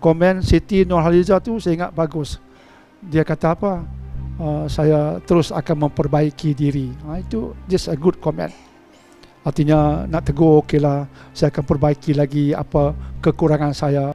komen Siti Nurhaliza tu saya ingat bagus. Dia kata apa? Saya terus akan memperbaiki diri. Itu just a good comment. Artinya nak tegur, okeylah, saya akan perbaiki lagi apa kekurangan saya.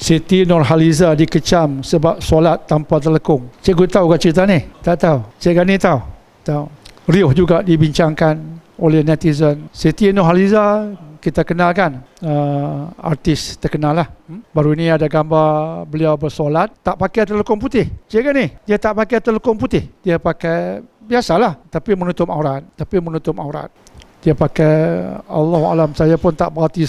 Siti Nurhaliza dikecam sebab solat tanpa telekung. Cikgu tahu ke cerita ni? Tak tahu. Cikgu ni tahu? Tahu. Riuh juga dibincangkan oleh netizen. Siti Nurhaliza kita kenal kan, artis terkenal lah. Baru ni ada gambar beliau bersolat tak pakai telekung putih. Cikgu ni dia tak pakai telekung putih, dia pakai biasalah tapi menutup aurat. Dia pakai, Allah alam, saya pun tak perhati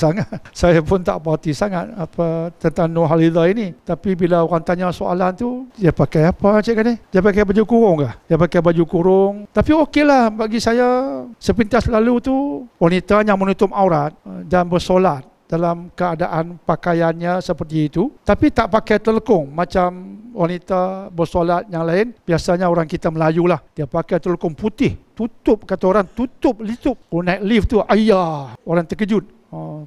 sangat apa tentang Nurhaliza ini. Tapi bila orang tanya soalan tu, dia pakai apa cikgu ni? Dia pakai baju kurung ke? Dia pakai baju kurung. Tapi okeylah bagi saya, sepintas lalu tu wanita yang menutup aurat dan bersolat dalam keadaan pakaiannya seperti itu, tapi tak pakai telekung macam wanita bersolat yang lain. Biasanya orang kita Melayu lah, dia pakai telekung putih, tutup, kata orang tutup litup. Oh, naik lift tu, ayah, orang terkejut.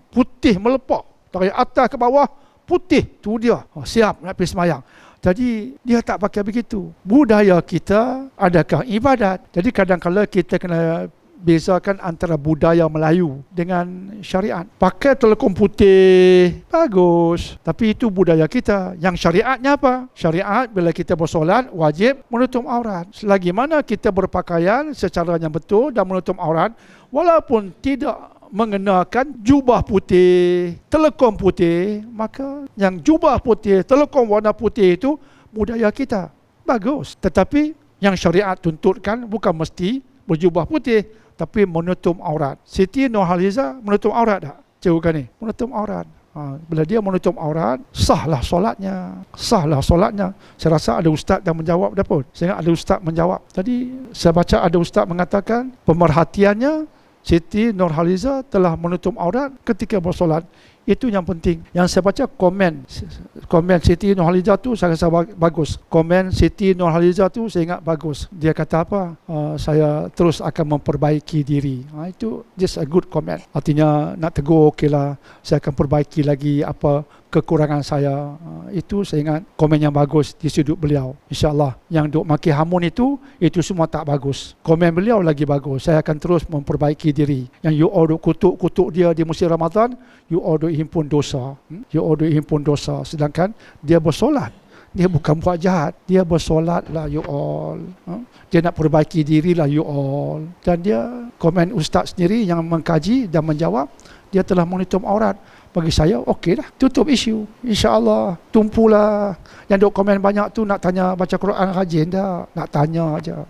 Putih melepak dari atas ke bawah, putih tu dia. Siap nak pergi semayang. Jadi dia tak pakai begitu. Budaya kita adakah ibadat. Jadi kadang-kadang kita kena bezakan antara budaya Melayu dengan syariat. Pakai telekung putih bagus, tapi itu budaya kita. Yang syariatnya apa? Syariat bila kita bersolat wajib menutup aurat. Selagi mana kita berpakaian secara yang betul dan menutup aurat, walaupun tidak mengenakan jubah putih, telekung putih, maka yang jubah putih, telekung warna putih itu budaya kita. Bagus. Tetapi yang syariat tuntutkan bukan mesti berjubah putih, tapi menutup aurat. Siti Nurhaliza menutup aurat tak? Cikgu kan ni? Menutup aurat. Bila dia menutup aurat, sahlah solatnya. Saya rasa ada ustaz yang menjawab dah pun. Saya ingat ada ustaz menjawab. Tadi saya baca ada ustaz mengatakan pemerhatiannya Siti Nurhaliza telah menutup aurat ketika bersolat. Itu yang penting. Yang saya baca komen Siti Nurhaliza tu saya rasa bagus. Komen Siti Nurhaliza tu saya ingat bagus. Dia kata apa? Saya terus akan memperbaiki diri. Itu just a good comment. Artinya nak tegur, okeylah, saya akan perbaiki lagi apa kekurangan saya. Itu saya ingat komen yang bagus di sudut beliau. InsyaAllah yang duk maki hamun itu semua tak bagus. Komen beliau lagi bagus. Saya akan terus memperbaiki diri. Yang you all duk kutuk dia di musim Ramadan, you all duk himpun dosa. Sedangkan dia bersolat. Dia bukan buat jahat. Dia bersolat lah you all. Dia nak perbaiki diri lah you all. Dan dia komen ustaz sendiri yang mengkaji dan menjawab, dia telah menutup aurat. Bagi saya, okey dah. Tutup isu. InsyaAllah. Tumpulah. Yang duk komen banyak tu nak tanya baca Quran rajin dah. Nak tanya aja.